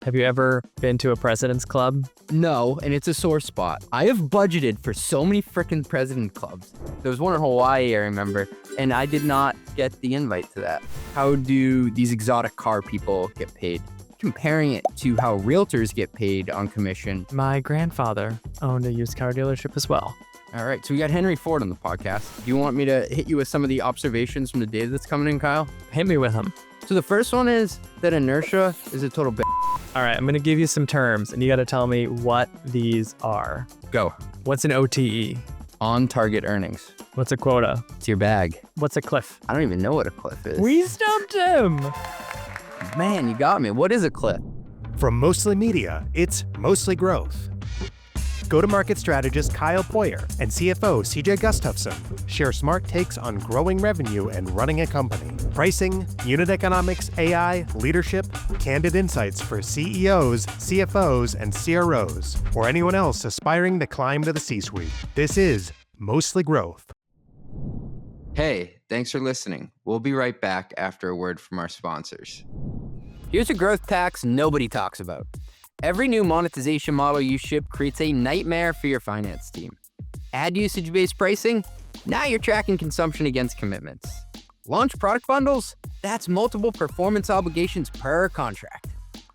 Have you ever been to a president's club? No, and it's a sore spot. I have budgeted for so many freaking president clubs. There was one in Hawaii, I remember, and I did not get the invite to that. How do these exotic car people get paid? Comparing it to how realtors get paid on commission. My grandfather owned a used car dealership as well. All right, so we got Henry Ford on the podcast. Do you want me to hit you with some of the observations from the data that's coming in, Kyle? Hit me with them. So the first one is that inertia is a total All right, I'm going to give you some terms, and you got to tell me what these are. Go. What's an OTE? On target earnings. What's a quota? It's your bag. What's a cliff? I don't even know what a cliff is. We stumped him. Man, you got me. What is a cliff? From Mostly Media, it's Mostly Growth. Go-to-market strategist Kyle Poyar and CFO CJ Gustafson share smart takes on growing revenue and running a company. Pricing, unit economics, AI, leadership, candid insights for CEOs, CFOs, and CROs, or anyone else aspiring to climb to the C-suite. This is Mostly Growth. Hey, thanks for listening. We'll be right back after a word from our sponsors. Here's a growth tax nobody talks about. Every new monetization model you ship creates a nightmare for your finance team. Add usage-based pricing? Now you're tracking consumption against commitments. Launch product bundles? That's multiple performance obligations per contract.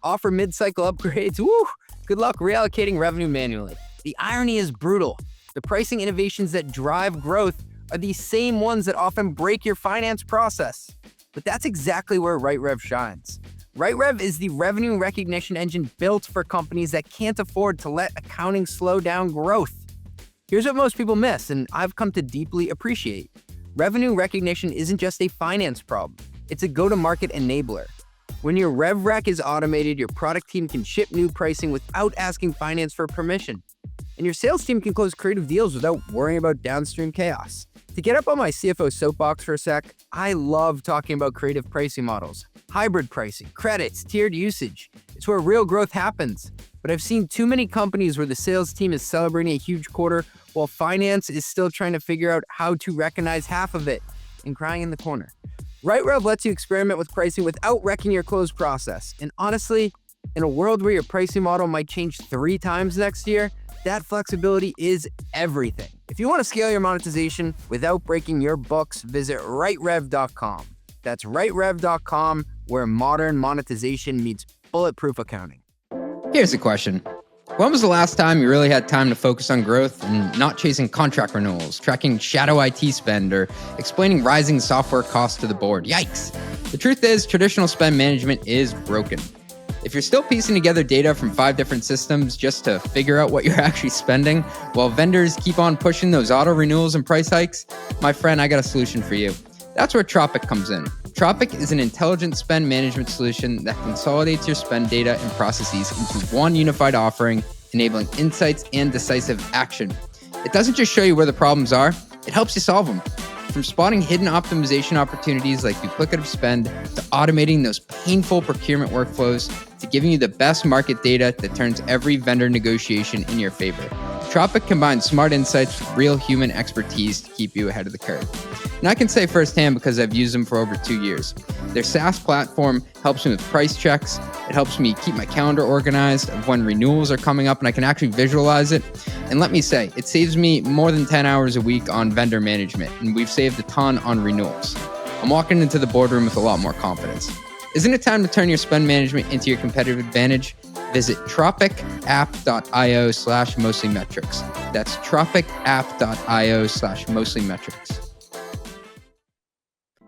Offer mid-cycle upgrades? Woo! Good luck reallocating revenue manually. The irony is brutal. The pricing innovations that drive growth are the same ones that often break your finance process. But that's exactly where RightRev shines. RightRev is the revenue recognition engine built for companies that can't afford to let accounting slow down growth. Here's what most people miss, and I've come to deeply appreciate. Revenue recognition isn't just a finance problem. It's a go-to-market enabler. When your RevRec is automated, your product team can ship new pricing without asking finance for permission. And your sales team can close creative deals without worrying about downstream chaos. To get up on my CFO soapbox for a sec, I love talking about creative pricing models, hybrid pricing, credits, tiered usage. It's where real growth happens. But I've seen too many companies where the sales team is celebrating a huge quarter while finance is still trying to figure out how to recognize half of it and crying in the corner. RightRev lets you experiment with pricing without wrecking your close process. And honestly, in a world where your pricing model might change 3 times next year, that flexibility is everything. If you want to scale your monetization without breaking your books, visit RightRev.com. That's RightRev.com, where modern monetization meets bulletproof accounting. Here's a question. When was the last time you really had time to focus on growth and not chasing contract renewals, tracking shadow IT spend, or explaining rising software costs to the board? Yikes! The truth is, traditional spend management is broken. If you're still piecing together data from 5 different systems just to figure out what you're actually spending, while vendors keep on pushing those auto renewals and price hikes, my friend, I got a solution for you. That's where Tropic comes in. Tropic is an intelligent spend management solution that consolidates your spend data and processes into one unified offering, enabling insights and decisive action. It doesn't just show you where the problems are, it helps you solve them. From spotting hidden optimization opportunities like duplicative spend, to automating those painful procurement workflows, to giving you the best market data that turns every vendor negotiation in your favor. Tropic combines smart insights with real human expertise to keep you ahead of the curve. And I can say firsthand because I've used them for over 2 years. Their SaaS platform helps me with price checks. It helps me keep my calendar organized of when renewals are coming up and I can actually visualize it. And let me say, it saves me more than 10 hours a week on vendor management, and we've saved a ton on renewals. I'm walking into the boardroom with a lot more confidence. Isn't it time to turn your spend management into your competitive advantage? Visit tropicapp.io/mostlymetrics. That's tropicapp.io/mostlymetrics.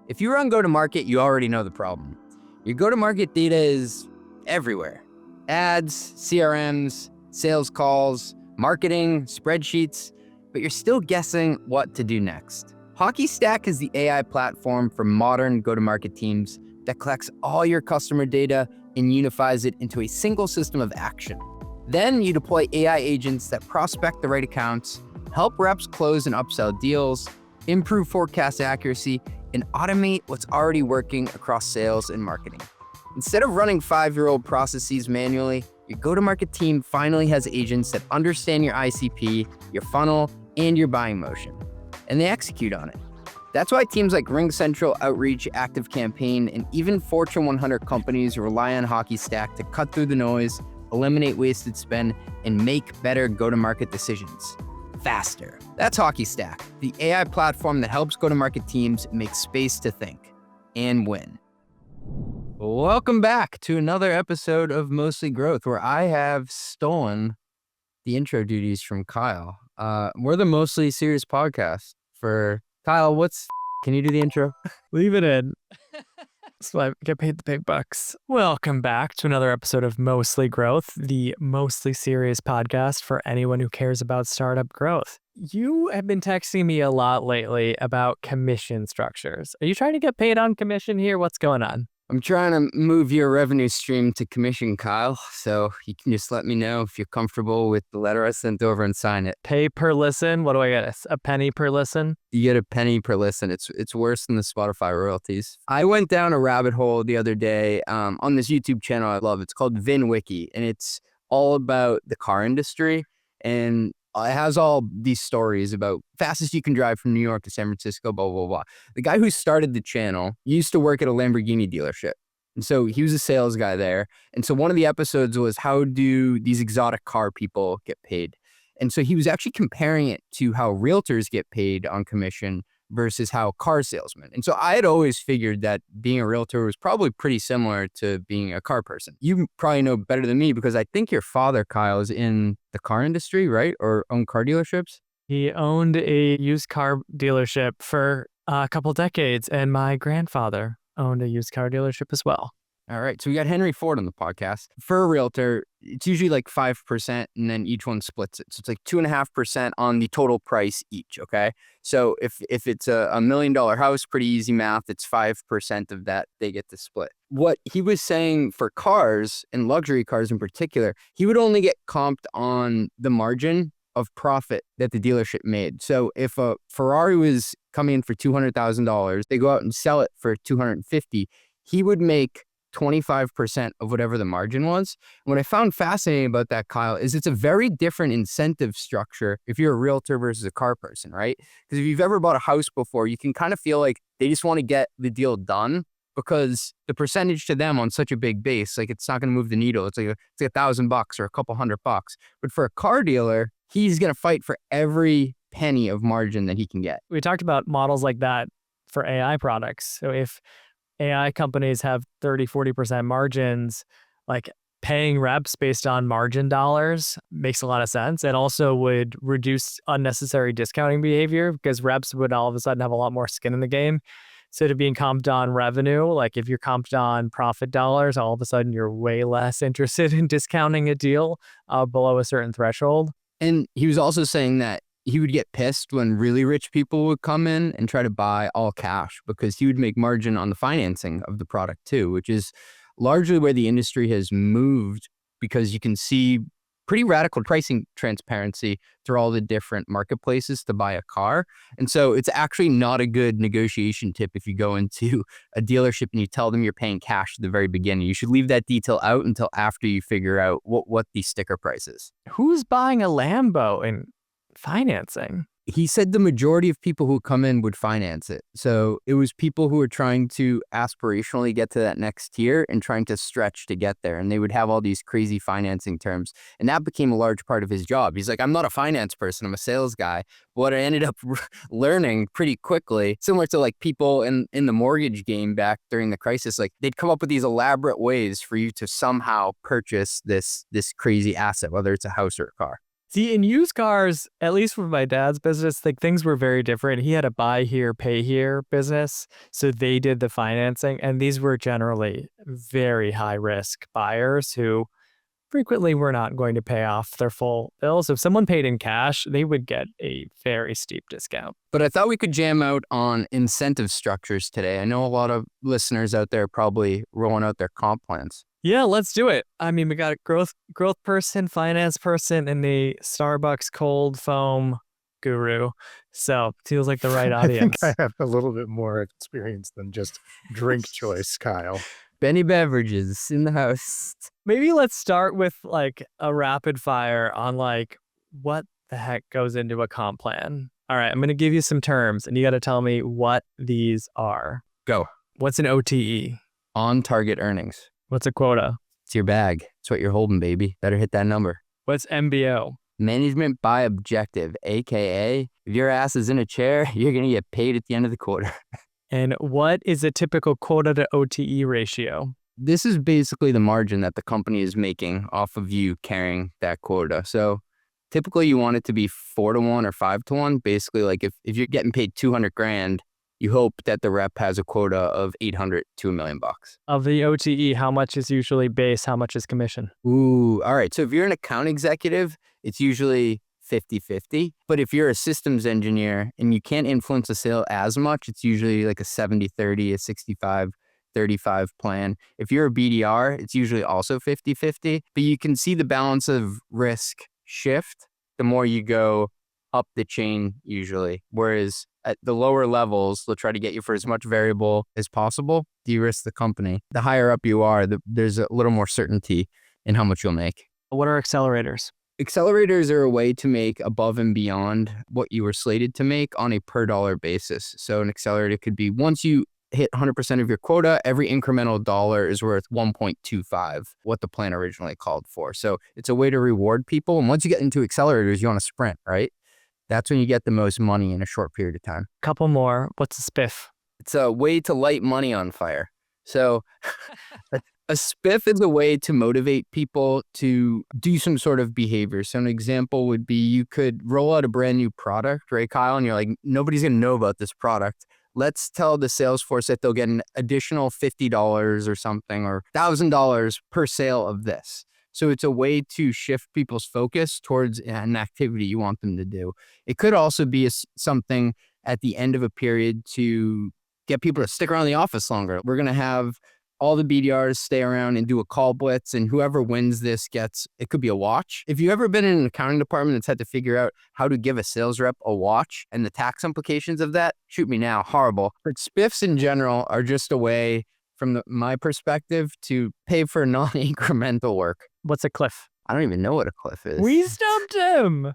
If you run go-to-market, you already know the problem. Your go-to-market data is everywhere. Ads, CRMs, sales calls, marketing, spreadsheets, but you're still guessing what to do next. HockeyStack is the AI platform for modern go-to-market teams that collects all your customer data and unifies it into a single system of action. Then you deploy AI agents that prospect the right accounts, help reps close and upsell deals, improve forecast accuracy, and automate what's already working across sales and marketing. Instead of running 5-year-old processes manually, your go-to-market team finally has agents that understand your ICP, your funnel, and your buying motion, and they execute on it. That's why teams like RingCentral, Outreach, ActiveCampaign, and even Fortune 100 companies rely on HockeyStack to cut through the noise, eliminate wasted spend, and make better go-to-market decisions faster. That's HockeyStack, the AI platform that helps go-to-market teams make space to think and win. Welcome back to another episode of Mostly Growth, where I have stolen the intro duties from Kyle. We're the Mostly Serious podcast for Kyle. Can you do the intro? Leave it in. So I get paid the big bucks. Welcome back to another episode of Mostly Growth, the mostly serious podcast for anyone who cares about startup growth. You have been texting me a lot lately about commission structures. Are you trying to get paid on commission here? What's going on? I'm trying to move your revenue stream to commission, Kyle. So you can just let me know if you're comfortable with the letter I sent over and sign it. Pay per listen? What do I get? A penny per listen? You get a penny per listen. It's worse than the Spotify royalties. I went down a rabbit hole the other day on this YouTube channel I love. It's called VinWiki, and it's all about the car industry. And it has all these stories about fastest you can drive from New York to San Francisco, blah, blah, blah. The guy who started the channel used to work at a Lamborghini dealership. And so he was a sales guy there. And so one of the episodes was, how do these exotic car people get paid? And so he was actually comparing it to how realtors get paid on commission versus how car salesmen. And so I had always figured that being a realtor was probably pretty similar to being a car person. You probably know better than me because I think your father, Kyle, is in the car industry, right? Or own car dealerships? He owned a used car dealership for a couple decades, and my grandfather owned a used car dealership as well. All right. So we got Henry Ford on the podcast. For a realtor, it's usually like 5%, and then each one splits it. So it's like 2.5% on the total price each. Okay. So if it's a $1 million house, pretty easy math, it's 5% of that they get to split. What he was saying for cars, and luxury cars in particular, he would only get comped on the margin of profit that the dealership made. So if a Ferrari was coming in for $200,000, they go out and sell it for $250,000, he would make 25% of whatever the margin was. And what I found fascinating about that, Kyle, is it's a very different incentive structure if you're a realtor versus a car person, right? Because if you've ever bought a house before, you can kind of feel like they just want to get the deal done because the percentage to them on such a big base, like it's not going to move the needle. It's like $1,000 or a couple $100. But for a car dealer, he's going to fight for every penny of margin that he can get. We talked about models like that for AI products. So if AI companies have 30-40% margins, like paying reps based on margin dollars makes a lot of sense. It also would reduce unnecessary discounting behavior because reps would all of a sudden have a lot more skin in the game. So to being comped on revenue, like if you're comped on profit dollars, all of a sudden you're way less interested in discounting a deal below a certain threshold. And he was also saying that he would get pissed when really rich people would come in and try to buy all cash because he would make margin on the financing of the product too, which is largely where the industry has moved because you can see pretty radical pricing transparency through all the different marketplaces to buy a car. And so it's actually not a good negotiation tip if you go into a dealership and you tell them you're paying cash at the very beginning. You should leave that detail out until after you figure out what the sticker price is. Who's buying a Lambo in financing? He said the majority of people who come in would finance it. So it was people who were trying to aspirationally get to that next tier and trying to stretch to get there. And they would have all these crazy financing terms. And that became a large part of his job. He's like, I'm not a finance person, I'm a sales guy. But what I ended up learning pretty quickly, similar to like people in the mortgage game back during the crisis, like they'd come up with these elaborate ways for you to somehow purchase this crazy asset, whether it's a house or a car. See, in used cars, at least with my dad's business, like things were very different. He had a buy here, pay here business. So they did the financing. And these were generally very high risk buyers who frequently were not going to pay off their full bill. So if someone paid in cash, they would get a very steep discount. But I thought we could jam out on incentive structures today. I know a lot of listeners out there probably rolling out their comp plans. Yeah, let's do it. I mean, we got a growth person, finance person, and the Starbucks cold foam guru. So feels like the right audience. I think I have a little bit more experience than just drink choice, Kyle. Benny Beverages in the house. Maybe let's start with like a rapid fire on like what the heck goes into a comp plan. All right, I'm going to give you some terms, and you got to tell me what these are. Go. What's an OTE? On target earnings. What's a quota? It's your bag. It's what you're holding, baby. Better hit that number. What's MBO? Management by objective, aka if your ass is in a chair, you're going to get paid at the end of the quarter. And what is a typical quota to OTE ratio? This is basically the margin that the company is making off of you carrying that quota. So typically you want it to be 4-to-1 or 5-to-1. Basically, like if you're getting paid 200 grand, you hope that the rep has a quota of 800 to $1 million. Of the OTE, how much is usually base? How much is commission? Ooh, all right. So if you're an account executive, it's usually 50-50. But if you're a systems engineer and you can't influence a sale as much, it's usually like a 70-30, a 65-35 plan. If you're a BDR, it's usually also 50-50. But you can see the balance of risk shift the more you go up the chain usually. Whereas at the lower levels, they'll try to get you for as much variable as possible, de-risk the company. The higher up you are, there's a little more certainty in how much you'll make. What are accelerators? Accelerators are a way to make above and beyond what you were slated to make on a per dollar basis. So an accelerator could be once you hit 100% of your quota, every incremental dollar is worth 1.25, what the plan originally called for. So it's a way to reward people. And once you get into accelerators, you want to sprint, right? That's when you get the most money in a short period of time. Couple more. What's a spiff? It's a way to light money on fire. So a spiff is a way to motivate people to do some sort of behavior. So an example would be you could roll out a brand new product, right, Kyle? And you're like, nobody's going to know about this product. Let's tell the sales force that they'll get an additional $50 or something or $1,000 per sale of this. So it's a way to shift people's focus towards an activity you want them to do. It could also be something at the end of a period to get people to stick around the office longer. We're going to have all the BDRs stay around and do a call blitz, and whoever wins this gets, it could be a watch. If you've ever been in an accounting department that's had to figure out how to give a sales rep a watch and the tax implications of that, shoot me now, horrible. But spiffs in general are just a way, from my perspective, to pay for non-incremental work. What's a cliff? I don't even know what a cliff is. We stumped him.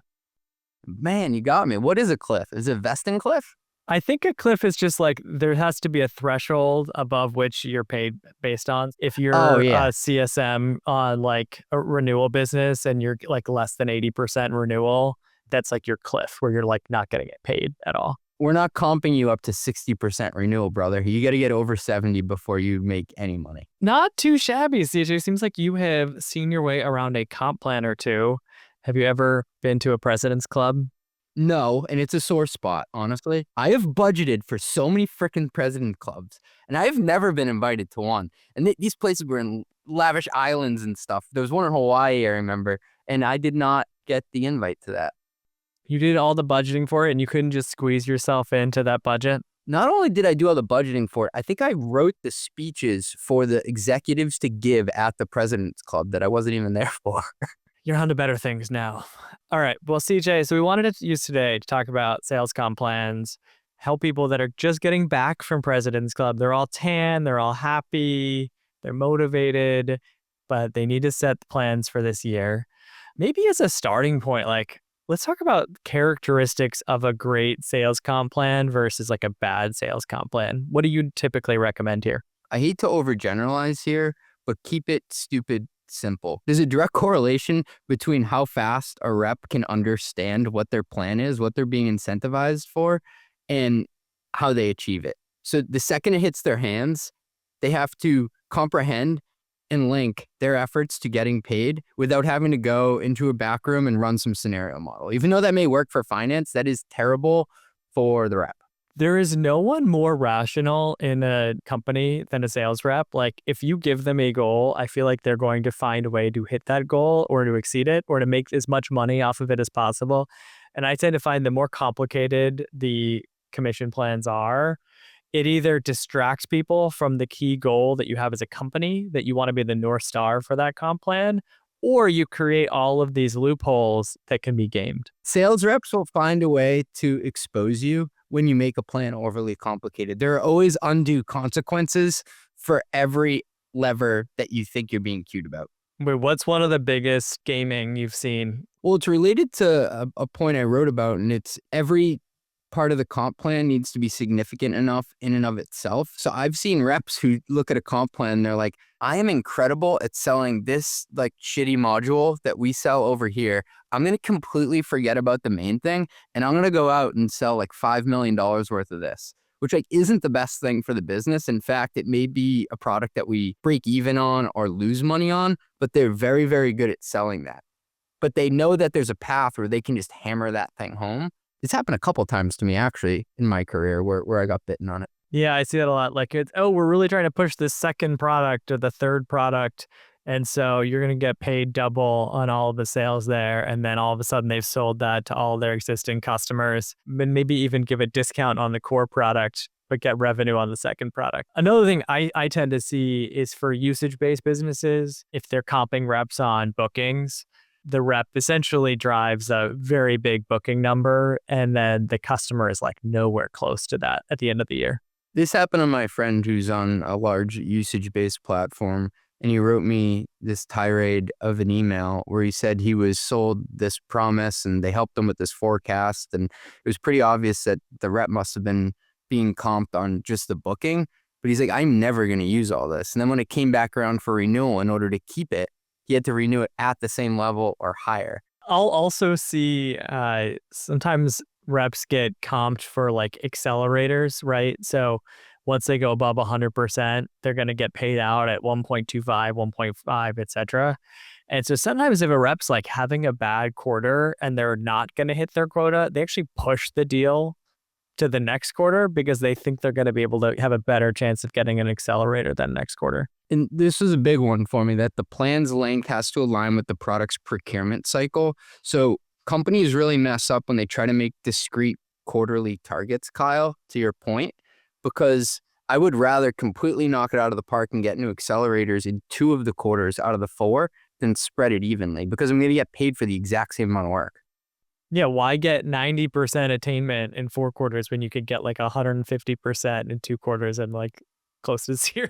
Man, you got me. What is a cliff? Is it a vesting cliff? I think a cliff is just like there has to be a threshold above which you're paid based on. If you're a CSM on like a renewal business and you're like less than 80% renewal, that's like your cliff where you're like not going to get paid at all. We're not comping you up to 60% renewal, brother. You got to get over 70 before you make any money. Not too shabby, CJ. Seems like you have seen your way around a comp plan or two. Have you ever been to a president's club? No, and it's a sore spot, honestly. I have budgeted for so many freaking president clubs, and I've never been invited to one. And these places were in lavish islands and stuff. There was one in Hawaii, I remember, and I did not get the invite to that. You did all the budgeting for it, and you couldn't just squeeze yourself into that budget? Not only did I do all the budgeting for it, I think I wrote the speeches for the executives to give at the president's club that I wasn't even there for. You're on to better things now. All right. Well, CJ, so we wanted to use today to talk about sales comp plans, help people that are just getting back from President's Club. They're all tan, they're all happy, they're motivated, but they need to set plans for this year. Maybe as a starting point, like, let's talk about characteristics of a great sales comp plan versus like a bad sales comp plan. What do you typically recommend here? I hate to overgeneralize here, but keep it stupid simple. There's a direct correlation between how fast a rep can understand what their plan is, what they're being incentivized for, and how they achieve it. So the second it hits their hands, they have to comprehend and link their efforts to getting paid without having to go into a back room and run some scenario model. Even though that may work for finance, that is terrible for the rep. There is no one more rational in a company than a sales rep. Like if you give them a goal, I feel like they're going to find a way to hit that goal or to exceed it or to make as much money off of it as possible. And I tend to find the more complicated the commission plans are, it either distracts people from the key goal that you have as a company, that you want to be the North Star for that comp plan, or you create all of these loopholes that can be gamed. Sales reps will find a way to expose you when you make a plan overly complicated. There are always undue consequences for every lever that you think you're being cute about. Wait, what's one of the biggest gaming you've seen? Well, it's related to a point I wrote about, and it's every part of the comp plan needs to be significant enough in and of itself. So I've seen reps who look at a comp plan and they're like, I am incredible at selling this like shitty module that we sell over here. I'm going to completely forget about the main thing. And I'm going to go out and sell like $5 million worth of this, which like isn't the best thing for the business. In fact, it may be a product that we break even on or lose money on, but they're very, very good at selling that. But they know that there's a path where they can just hammer that thing home. It's happened a couple times to me actually in my career where I got bitten on it. Yeah, I see that a lot. Like, we're really trying to push this second product or the third product. And so you're going to get paid double on all of the sales there. And then all of a sudden they've sold that to all their existing customers, and maybe even give a discount on the core product, but get revenue on the second product. Another thing I tend to see is for usage-based businesses, if they're comping reps on bookings, the rep essentially drives a very big booking number, and then the customer is like nowhere close to that at the end of the year. This happened to my friend who's on a large usage-based platform, and he wrote me this tirade of an email where he said he was sold this promise and they helped him with this forecast, and it was pretty obvious that the rep must have been being comped on just the booking, but he's like, I'm never going to use all this. And then when it came back around for renewal, in order to keep it, he had to renew it at the same level or higher. I'll also see sometimes reps get comped for like accelerators, right? So once they go above 100%, they're going to get paid out at 1.25, 1.5, etc. And so sometimes if a rep's like having a bad quarter and they're not going to hit their quota, they actually push the deal to the next quarter because they think they're going to be able to have a better chance of getting an accelerator than next quarter. And this was a big one for me, that the plan's length has to align with the product's procurement cycle. So companies really mess up when they try to make discrete quarterly targets, Kyle, to your point, because I would rather completely knock it out of the park and get new accelerators in 2 of the quarters out of the 4 than spread it evenly, because I'm going to get paid for the exact same amount of work. Yeah, why get 90% attainment in 4 quarters when you could get like 150% in 2 quarters and like close to 0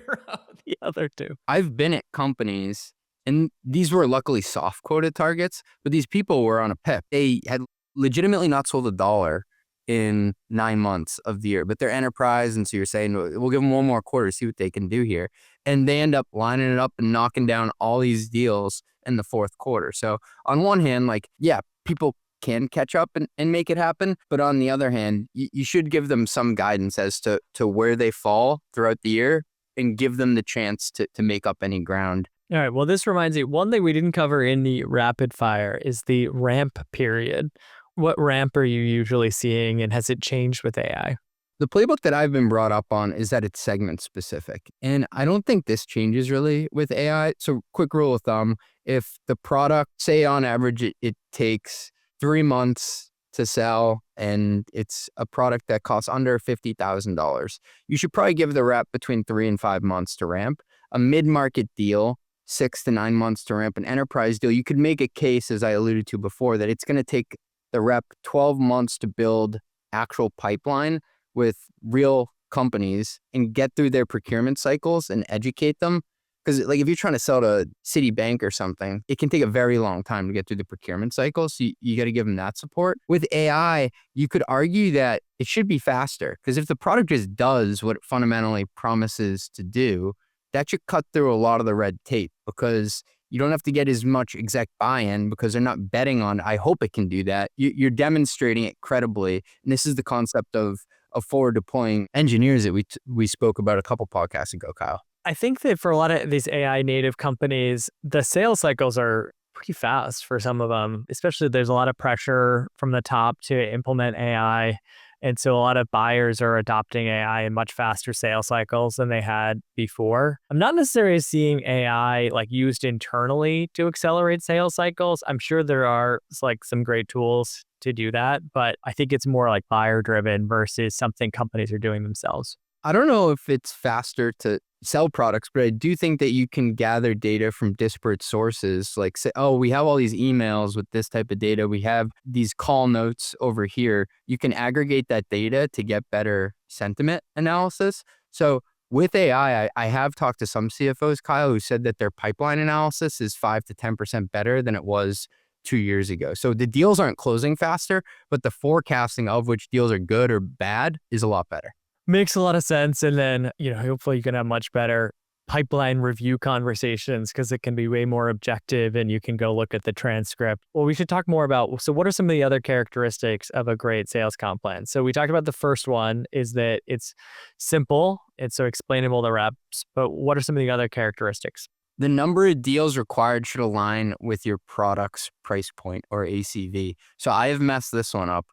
the other 2? I've been at companies, and these were luckily soft quota targets, but these people were on a PIP. They had legitimately not sold $1 in 9 months of the year, but they're enterprise. And so you're saying, we'll give them 1 more quarter, see what they can do here. And they end up lining it up and knocking down all these deals in the 4th quarter. So on one hand, like, yeah, people can catch up and make it happen. But on the other hand, you should give them some guidance as to where they fall throughout the year and give them the chance to make up any ground. All right. Well, this reminds me, one thing we didn't cover in the rapid fire is the ramp period. What ramp are you usually seeing, and has it changed with AI? The playbook that I've been brought up on is that it's segment specific. And I don't think this changes really with AI. So quick rule of thumb, if the product, say on average, it takes 3 months to sell and it's a product that costs under $50,000, you should probably give the rep between 3 and 5 months to ramp. A mid-market deal, 6 to 9 months to ramp. An enterprise deal, you could make a case, as I alluded to before, that it's going to take the rep 12 months to build actual pipeline with real companies and get through their procurement cycles and educate them. Because like if you're trying to sell to Citibank or something, it can take a very long time to get through the procurement cycle. So you got to give them that support. With AI, you could argue that it should be faster, because if the product just does what it fundamentally promises to do, that should cut through a lot of the red tape, because you don't have to get as much exec buy-in because they're not betting on, I hope it can do that. You're demonstrating it credibly. And this is the concept of forward deploying engineers that we spoke about a couple podcasts ago, Kyle. I think that for a lot of these AI native companies, the sales cycles are pretty fast for some of them, especially there's a lot of pressure from the top to implement AI. And so a lot of buyers are adopting AI in much faster sales cycles than they had before. I'm not necessarily seeing AI like used internally to accelerate sales cycles. I'm sure there are like some great tools to do that, but I think it's more like buyer driven versus something companies are doing themselves. I don't know if it's faster to sell products, but I do think that you can gather data from disparate sources. Like say, oh, we have all these emails with this type of data. We have these call notes over here. You can aggregate that data to get better sentiment analysis. So with AI, I have talked to some CFOs, Kyle, who said that their pipeline analysis is 5 to 10% better than it was 2 years ago. So the deals aren't closing faster, but the forecasting of which deals are good or bad is a lot better. Makes a lot of sense. And then, hopefully you can have much better pipeline review conversations because it can be way more objective and you can go look at the transcript. Well, we should talk more about, so what are some of the other characteristics of a great sales comp plan? So we talked about the first one is that it's simple. It's so explainable to reps, but what are some of the other characteristics? The number of deals required should align with your product's price point or ACV. So I have messed this one up.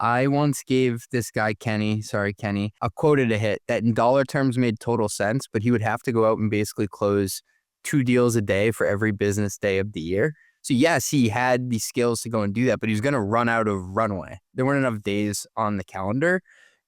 I once gave this guy, Kenny, a quota to hit that in dollar terms made total sense, but he would have to go out and basically close 2 deals a day for every business day of the year. So yes, he had the skills to go and do that, but he was going to run out of runway. There weren't enough days on the calendar.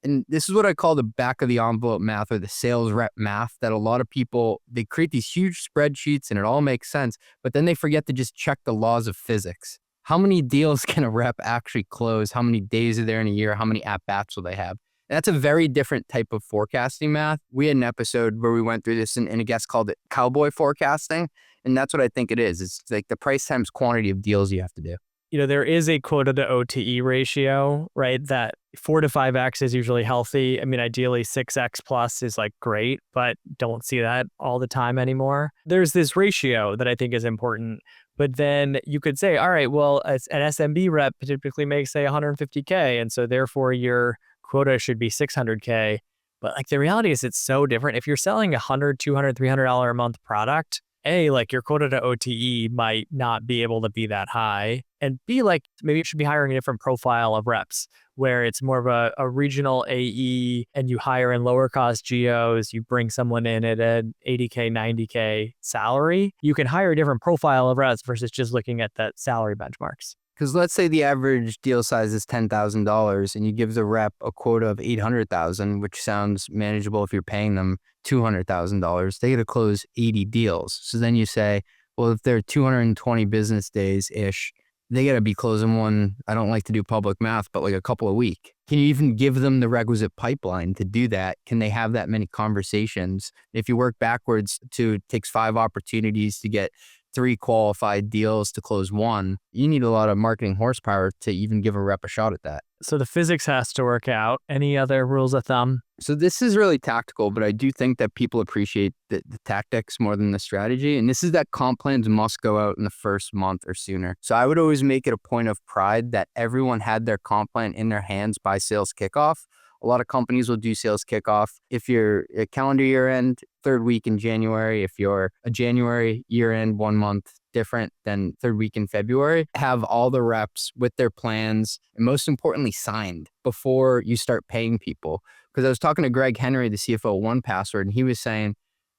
And this is what I call the back of the envelope math or the sales rep math, that a lot of people, they create these huge spreadsheets and it all makes sense, but then they forget to just check the laws of physics. How many deals can a rep actually close? How many days are there in a year? How many at-bats will they have? And that's a very different type of forecasting math. We had an episode where we went through this and a guest called it cowboy forecasting. And that's what I think it is. It's like the price times quantity of deals you have to do. There is a quota to OTE ratio, right? That 4 to 5x is usually healthy. I mean, ideally 6x plus is like great, but don't see that all the time anymore. There's this ratio that I think is important, but then you could say, all right, well, an SMB rep typically makes say 150K. And so therefore your quota should be 600K. But like the reality is it's so different. If you're selling $100, $200, $300 a month product, A, like your quota to OTE might not be able to be that high. And B, like maybe you should be hiring a different profile of reps where it's more of a regional AE and you hire in lower cost geos, you bring someone in at an 80K, 90K salary. You can hire a different profile of reps versus just looking at that salary benchmarks. Because let's say the average deal size is $10,000 and you give the rep a quota of $800,000, which sounds manageable if you're paying them $200,000. They get to close 80 deals. So then you say, well, if they're 220 business days-ish, they got to be closing one, I don't like to do public math, but like a couple a week. Can you even give them the requisite pipeline to do that? Can they have that many conversations? If you work backwards to it takes 5 opportunities to get 3 qualified deals to close 1, you need a lot of marketing horsepower to even give a rep a shot at that. So the physics has to work out. Any other rules of thumb? So this is really tactical, but I do think that people appreciate the tactics more than the strategy. And this is that comp plans must go out in the first month or sooner. So I would always make it a point of pride that everyone had their comp plan in their hands by sales kickoff. A lot of companies will do sales kickoff. If you're a calendar year end, 3rd week in January. If you're a January year end, 1 month different than 3rd week in February, have all the reps with their plans and most importantly signed before you start paying people. Because I was talking to Greg Henry, the CFO of 1Password, and he was saying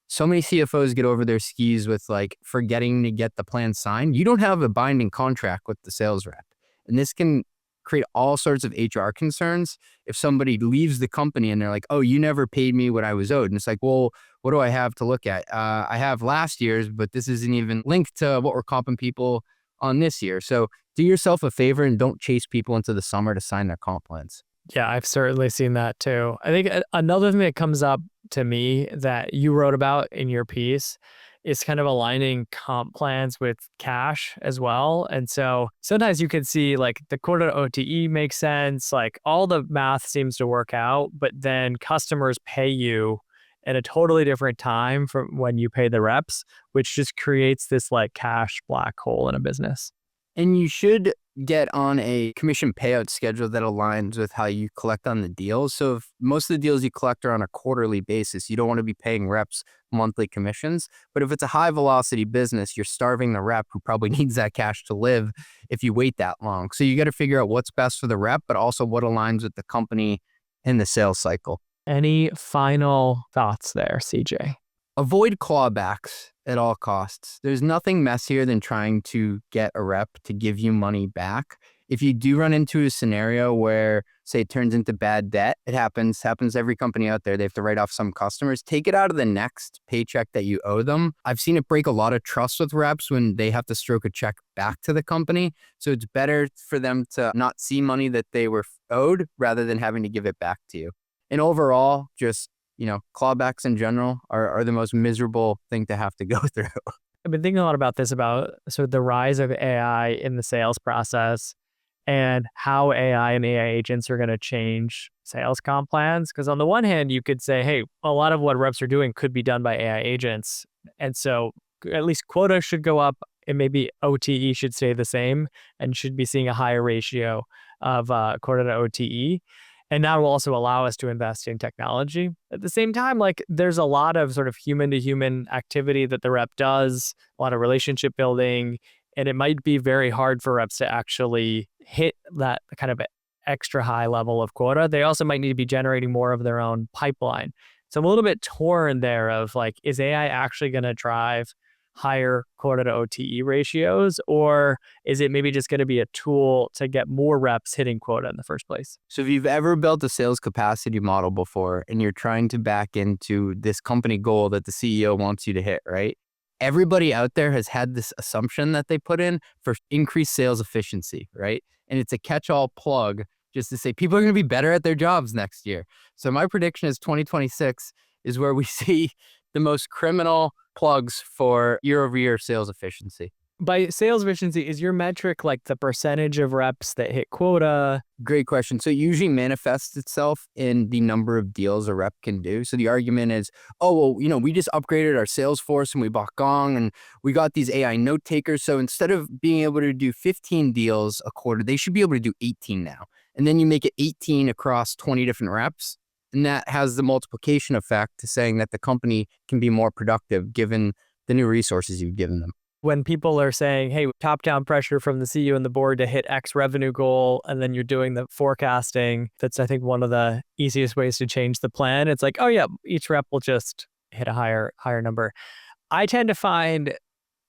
so many CFOs get over their skis with like forgetting to get the plan signed. You don't have a binding contract with the sales rep. And this can create all sorts of HR concerns if somebody leaves the company and they're like, oh, you never paid me what I was owed. And it's like, well, what do I have to look at? I have last year's, but this isn't even linked to what we're comping people on this year. So do yourself a favor and don't chase people into the summer to sign their comp plans. Yeah, I've certainly seen that too. I think another thing that comes up to me that you wrote about in your piece is kind of aligning comp plans with cash as well. And so sometimes you can see like the quota to OTE makes sense, like all the math seems to work out, but then customers pay you at a totally different time from when you pay the reps, which just creates this like cash black hole in a business. And you should get on a commission payout schedule that aligns with how you collect on the deals. So if most of the deals you collect are on a quarterly basis, you don't want to be paying reps monthly commissions. But if it's a high velocity business, you're starving the rep who probably needs that cash to live if you wait that long. So you got to figure out what's best for the rep, but also what aligns with the company in the sales cycle. Any final thoughts there, CJ? Avoid clawbacks at all costs. There's nothing messier than trying to get a rep to give you money back. If you do run into a scenario where, say, it turns into bad debt, it happens every company out there. They have to write off some customers. Take it out of the next paycheck that you owe them. I've seen it break a lot of trust with reps when they have to stroke a check back to the company. So it's better for them to not see money that they were owed rather than having to give it back to you. And overall, just clawbacks in general are the most miserable thing to have to go through. I've been thinking a lot about this, about sort of the rise of AI in the sales process and how AI and AI agents are going to change sales comp plans. Because on the one hand, you could say, hey, a lot of what reps are doing could be done by AI agents. And so at least quota should go up, and maybe OTE should stay the same and should be seeing a higher ratio of quota to OTE. And that will also allow us to invest in technology. At the same time, like there's a lot of sort of human to human activity that the rep does, a lot of relationship building, and it might be very hard for reps to actually hit that kind of extra high level of quota. They also might need to be generating more of their own pipeline. So I'm a little bit torn there of like, is AI actually going to drive higher quota to OTE ratios, or is it maybe just going to be a tool to get more reps hitting quota in the first place? So if you've ever built a sales capacity model before and you're trying to back into this company goal that the CEO wants you to hit, right? Everybody out there has had this assumption that they put in for increased sales efficiency, right? And it's a catch-all plug just to say people are going to be better at their jobs next year. So my prediction is 2026 is where we see the most criminal plugs for year-over-year sales efficiency. By sales efficiency, is your metric like the percentage of reps that hit quota? Great question. So it usually manifests itself in the number of deals a rep can do. So the argument is, oh, well, we just upgraded our sales force and we bought Gong and we got these AI note takers. So instead of being able to do 15 deals a quarter, they should be able to do 18 now. And then you make it 18 across 20 different reps. And that has the multiplication effect to saying that the company can be more productive given the new resources you've given them. When people are saying, hey, top-down pressure from the CEO and the board to hit X revenue goal, and then you're doing the forecasting, that's, I think, one of the easiest ways to change the plan. It's like, oh yeah, each rep will just hit a higher number. I tend to find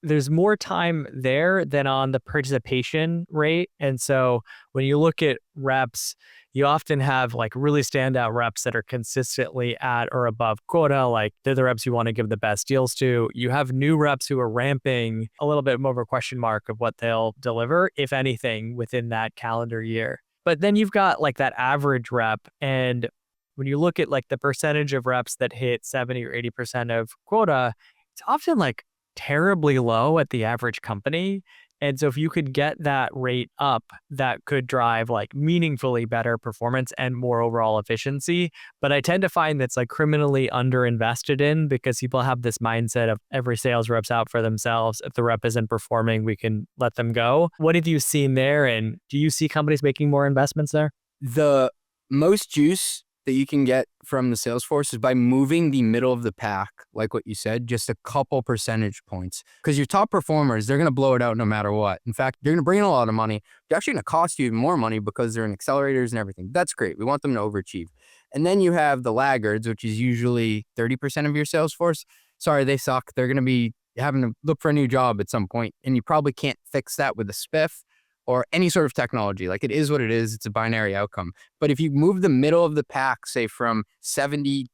there's more time there than on the participation rate. And so when you look at reps, you often have like really standout reps that are consistently at or above quota. Like they're the reps you want to give the best deals to. You have new reps who are ramping, a little bit more of a question mark of what they'll deliver, if anything, within that calendar year. But then you've got like that average rep. And when you look at like the percentage of reps that hit 70 or 80% of quota, it's often like terribly low at the average company. And so if you could get that rate up, that could drive like meaningfully better performance and more overall efficiency. But I tend to find that's like criminally underinvested in, because people have this mindset of every sales rep's out for themselves. If the rep isn't performing, we can let them go. What have you seen there? And do you see companies making more investments there? The most juice that you can get from the sales force is by moving the middle of the pack, like what you said, just a couple percentage points. Because your top performers, they're going to blow it out no matter what. In fact, they're going to bring in a lot of money. They're actually going to cost you even more money because they're in accelerators and everything. That's great. We want them to overachieve. And then you have the laggards, which is usually 30% of your sales force. Sorry, they suck. They're going to be having to look for a new job at some point, and you probably can't fix that with a spiff or any sort of technology. Like it is what it is. It's a binary outcome. But if you move the middle of the pack, say from 72%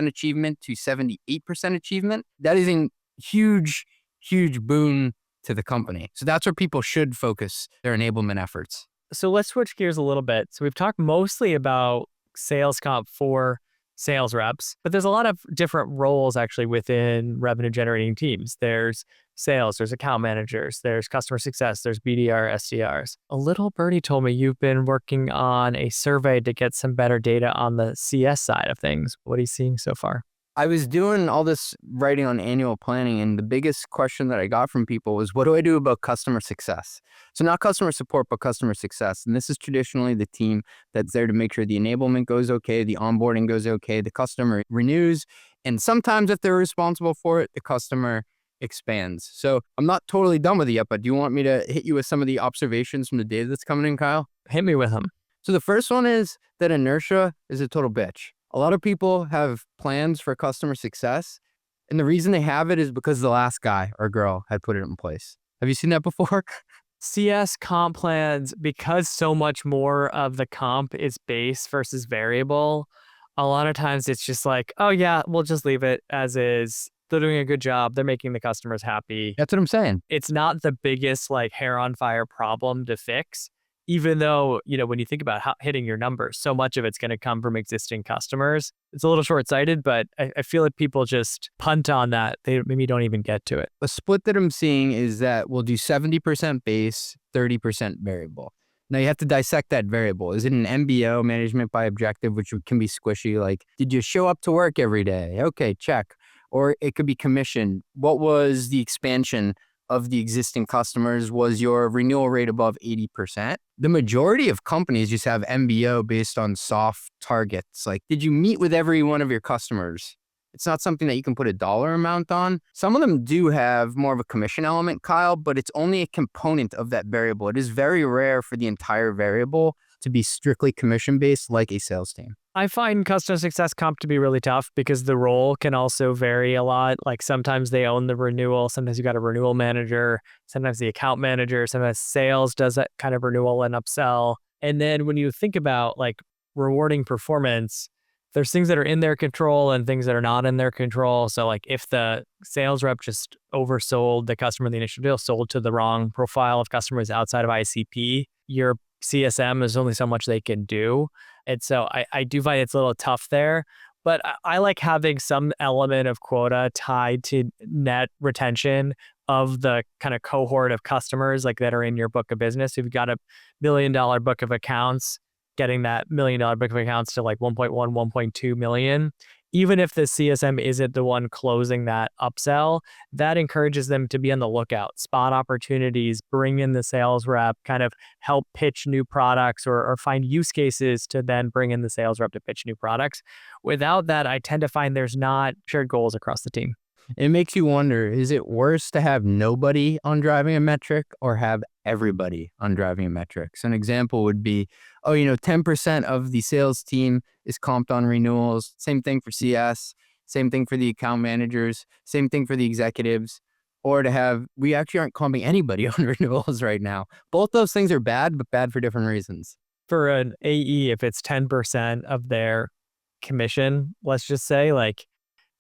achievement to 78% achievement, that is a huge, huge boon to the company. So that's where people should focus their enablement efforts. So let's switch gears a little bit. So we've talked mostly about sales comp for sales reps, but there's a lot of different roles actually within revenue generating teams. There's sales, there's account managers, there's customer success, there's BDR, SDRs. A little birdie told me you've been working on a survey to get some better data on the CS side of things. What are you seeing so far? I was doing all this writing on annual planning, and the biggest question that I got from people was, what do I do about customer success? So not customer support, but customer success. And this is traditionally the team that's there to make sure the enablement goes okay, the onboarding goes okay, the customer renews, and sometimes if they're responsible for it, the customer expands. So I'm not totally done with it yet, but do you want me to hit you with some of the observations from the data that's coming in, Kyle? Hit me with them. So the first one is that inertia is a total bitch. A lot of people have plans for customer success, and the reason they have it is because the last guy or girl had put it in place. Have you seen that before? CS comp plans, because so much more of the comp is base versus variable, a lot of times it's just like, oh yeah, we'll just leave it as is. They're doing a good job. They're making the customers happy. That's what I'm saying. It's not the biggest like hair on fire problem to fix. even though, when you think about hitting your numbers, so much of it's going to come from existing customers. It's a little short-sighted, but I feel like people just punt on that. They maybe don't even get to it. A split that I'm seeing is that we'll do 70% base, 30% variable. Now you have to dissect that variable. Is it an MBO, management by objective, which can be squishy, like, did you show up to work every day? Okay, check. Or it could be commission. What was the expansion of the existing customers? Was your renewal rate above 80%? The majority of companies just have MBO based on soft targets. Like, did you meet with every one of your customers? It's not something that you can put a dollar amount on. Some of them do have more of a commission element, Kyle, but it's only a component of that variable. It is very rare for the entire variable to be strictly commission-based like a sales team. I find customer success comp to be really tough because the role can also vary a lot. Like sometimes they own the renewal. Sometimes you got a renewal manager. Sometimes the account manager. Sometimes sales does that kind of renewal and upsell. And then when you think about like rewarding performance, there's things that are in their control and things that are not in their control. So like if the sales rep just oversold the customer in the initial deal, sold to the wrong profile of customers outside of ICP, your CSM is only so much they can do. And so I do find it's a little tough there, but I like having some element of quota tied to net retention of the kind of cohort of customers like that are in your book of business. If you've got $1 million book of accounts, getting that $1 million book of accounts to like 1.1, 1.2 million, even if the CSM isn't the one closing that upsell, that encourages them to be on the lookout, spot opportunities, bring in the sales rep, kind of help pitch new products or find use cases to then bring in the sales rep to pitch new products. Without that, I tend to find there's not shared goals across the team. It makes you wonder, is it worse to have nobody on driving a metric or have everybody on driving a metric? So an example would be, 10% of the sales team is comped on renewals. Same thing for CS, same thing for the account managers, same thing for the executives. Or to have, we actually aren't comping anybody on renewals right now. Both those things are bad, but bad for different reasons. For an AE, if it's 10% of their commission, let's just say, like,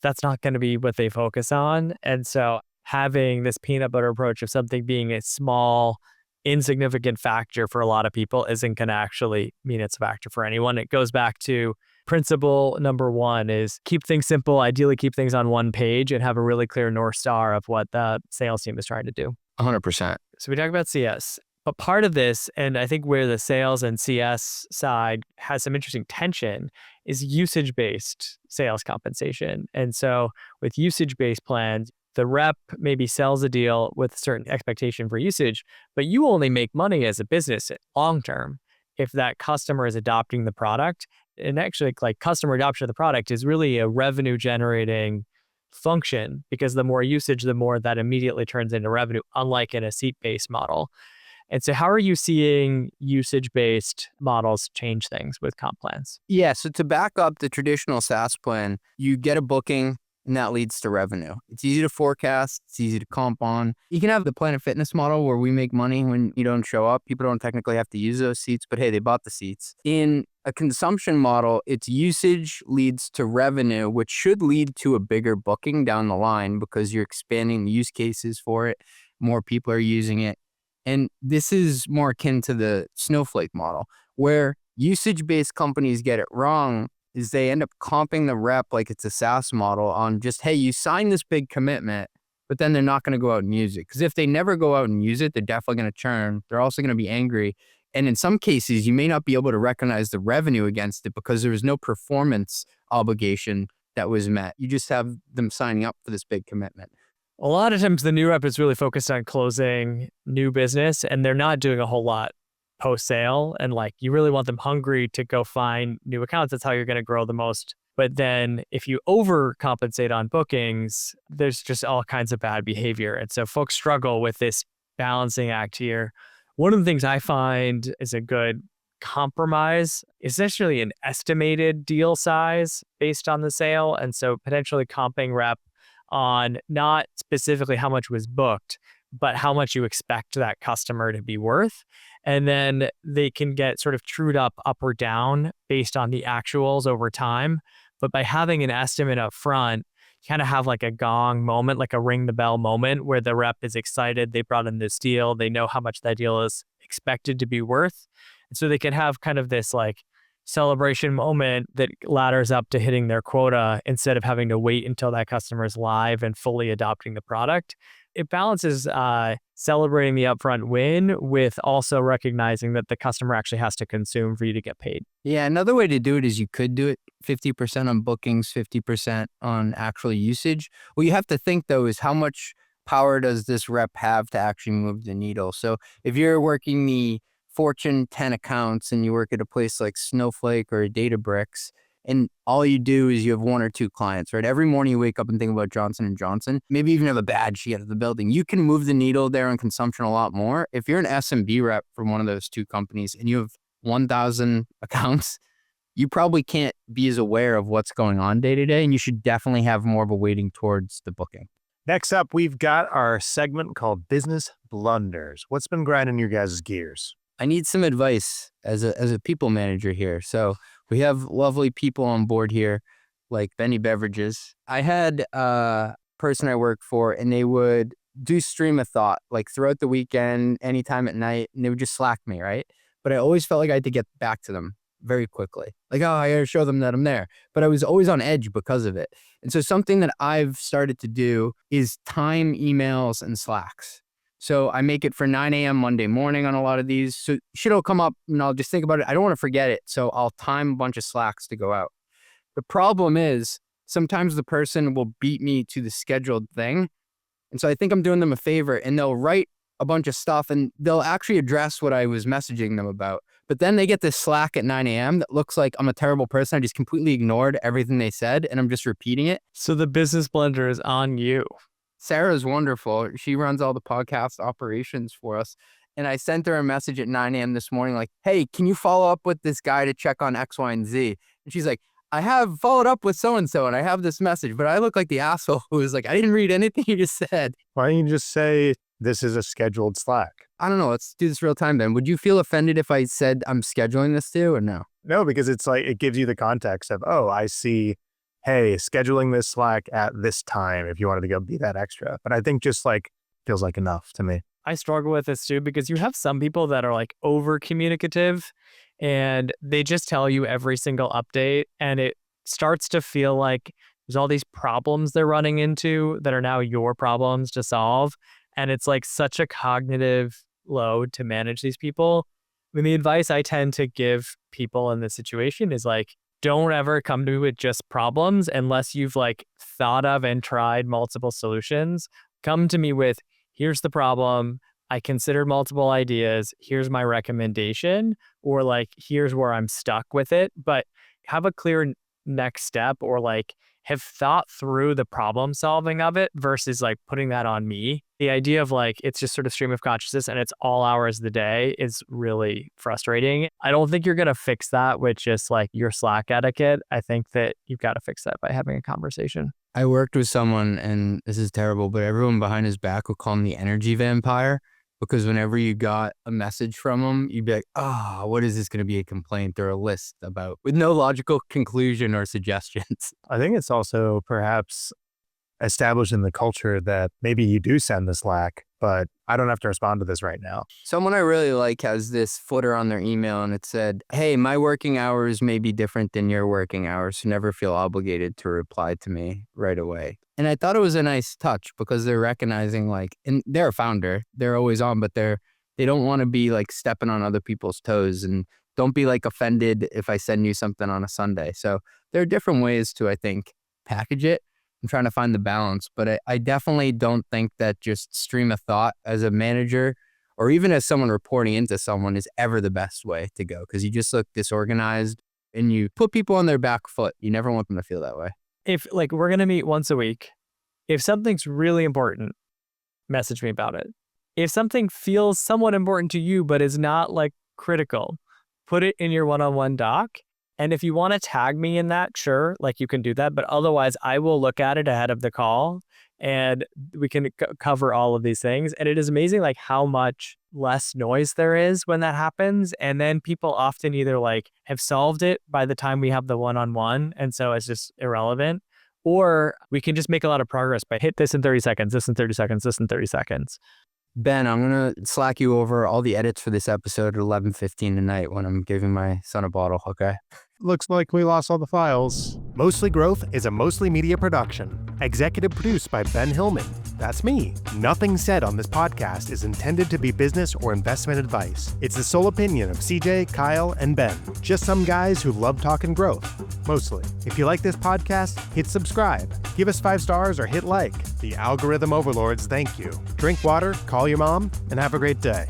that's not going to be what they focus on. And so having this peanut butter approach of something being a small, insignificant factor for a lot of people isn't going to actually mean it's a factor for anyone. It goes back to principle number one is keep things simple, ideally keep things on one page and have a really clear North Star of what the sales team is trying to do. 100%. So we talk about CS. But part of this, and I think where the sales and CS side has some interesting tension, is usage-based sales compensation. And so with usage-based plans, the rep maybe sells a deal with a certain expectation for usage, but you only make money as a business long-term if that customer is adopting the product. And actually, like customer adoption of the product is really a revenue-generating function because the more usage, the more that immediately turns into revenue, unlike in a seat-based model. And so how are you seeing usage-based models change things with comp plans? Yeah, so to back up the traditional SaaS plan, you get a booking and that leads to revenue. It's easy to forecast, it's easy to comp on. You can have the Planet Fitness model where we make money when you don't show up. People don't technically have to use those seats, but hey, they bought the seats. In a consumption model, it's usage leads to revenue, which should lead to a bigger booking down the line because you're expanding the use cases for it. More people are using it. And this is more akin to the snowflake model, where usage-based companies get it wrong is they end up comping the rep like it's a SaaS model on just, hey, you signed this big commitment, but then they're not going to go out and use it. Because if they never go out and use it, they're definitely going to churn. They're also going to be angry. And in some cases, you may not be able to recognize the revenue against it because there was no performance obligation that was met. You just have them signing up for this big commitment. A lot of times the new rep is really focused on closing new business and they're not doing a whole lot post-sale. And like, you really want them hungry to go find new accounts. That's how you're going to grow the most. But then if you overcompensate on bookings, there's just all kinds of bad behavior. And so folks struggle with this balancing act here. One of the things I find is a good compromise is essentially an estimated deal size based on the sale. And so potentially comping rep on not specifically how much was booked, but how much you expect that customer to be worth. And then they can get sort of trued up or down based on the actuals over time. But by having an estimate up front, kind of have like a gong moment, like a ring the bell moment where the rep is excited. They brought in this deal. They know how much that deal is expected to be worth. And so they can have kind of this like celebration moment that ladders up to hitting their quota instead of having to wait until that customer is live and fully adopting the product. It balances celebrating the upfront win with also recognizing that the customer actually has to consume for you to get paid. Yeah, another way to do it is you could do it 50% on bookings, 50% on actual usage. What you have to think though is how much power does this rep have to actually move the needle? So if you're working the Fortune 10 accounts and you work at a place like Snowflake or Databricks, and all you do is you have one or two clients, right? Every morning you wake up and think about Johnson & Johnson, maybe even have a bad sheet of the building. You can move the needle there on consumption a lot more. If you're an SMB rep for one of those two companies and you have 1,000 accounts, you probably can't be as aware of what's going on day to day, and you should definitely have more of a weighting towards the booking. Next up, we've got our segment called Business Blunders. What's been grinding your guys' gears? I need some advice as a people manager here. So we have lovely people on board here, like Benny Beverages. I had a person I work for, and they would do stream of thought, like throughout the weekend, anytime at night, and they would just Slack me, right? But I always felt like I had to get back to them very quickly. Like, oh, I gotta show them that I'm there. But I was always on edge because of it. And so something that I've started to do is time emails and Slacks. So I make it for 9 a.m. Monday morning on a lot of these. So shit will come up and I'll just think about it. I don't want to forget it. So I'll time a bunch of Slacks to go out. The problem is sometimes the person will beat me to the scheduled thing. And so I think I'm doing them a favor, and they'll write a bunch of stuff and they'll actually address what I was messaging them about. But then they get this Slack at 9 a.m. that looks like I'm a terrible person. I just completely ignored everything they said and I'm just repeating it. So the business blender is on you. Sarah's wonderful. She runs all the podcast operations for us. And I sent her a message at 9 a.m. this morning, like, hey, can you follow up with this guy to check on X, Y, and Z? And she's like, I have followed up with so-and-so and I have this message, but I look like the asshole who was like, I didn't read anything you just said. Why don't you just say this is a scheduled Slack? I don't know. Let's do this real time then. Would you feel offended if I said I'm scheduling this too, or no? No, because it's like, it gives you the context of, oh, I see, hey, scheduling this Slack at this time if you wanted to go be that extra. But I think just like feels like enough to me. I struggle with this too, because you have some people that are like over communicative and they just tell you every single update, and it starts to feel like there's all these problems they're running into that are now your problems to solve. And it's like such a cognitive load to manage these people. I mean, the advice I tend to give people in this situation is like, don't ever come to me with just problems unless you've like thought of and tried multiple solutions. Come to me with, here's the problem. I considered multiple ideas. Here's my recommendation, or like, here's where I'm stuck with it. But have a clear next step, or like have thought through the problem solving of it versus like putting that on me. The idea of like, it's just sort of stream of consciousness and it's all hours of the day is really frustrating. I don't think you're going to fix that with just like your Slack etiquette. I think that you've got to fix that by having a conversation. I worked with someone, and this is terrible, but everyone behind his back would call him the energy vampire, because whenever you got a message from him, you'd be like, oh, what is this going to be, a complaint or a list about, with no logical conclusion or suggestions? I think it's also perhaps established in the culture that maybe you do send the Slack, but I don't have to respond to this right now. Someone I really like has this footer on their email, and it said, hey, my working hours may be different than your working hours, so never feel obligated to reply to me right away. And I thought it was a nice touch, because they're recognizing like, and they're a founder, they're always on, but they don't want to be like stepping on other people's toes, and don't be like offended if I send you something on a Sunday. So there are different ways to, I think, package it. I'm trying to find the balance, but I definitely don't think that just stream of thought as a manager, or even as someone reporting into someone, is ever the best way to go, because you just look disorganized and you put people on their back foot. You never want them to feel that way. If like we're going to meet once a week, if something's really important, message me about it. If something feels somewhat important to you, but is not like critical, put it in your one-on-one doc. And if you want to tag me in that, sure, like you can do that. But otherwise, I will look at it ahead of the call and we can cover all of these things. And it is amazing like how much less noise there is when that happens. And then people often either like have solved it by the time we have the one-on-one, and so it's just irrelevant, Or we can just make a lot of progress by hit this in 30 seconds, this in 30 seconds, this in 30 seconds. Ben, I'm going to slack you over all the edits for this episode at 11:15 tonight when I'm giving my son a bottle, okay? Looks like we lost all the files. Mostly Growth is a Mostly Media production. Executive produced by Ben Hillman. That's me. Nothing said on this podcast is intended to be business or investment advice. It's the sole opinion of CJ, Kyle, and Ben. Just some guys who love talking growth. Mostly. If you like this podcast, hit subscribe. Give us 5 stars or hit like. The algorithm overlords thank you. Drink water, call your mom, and have a great day.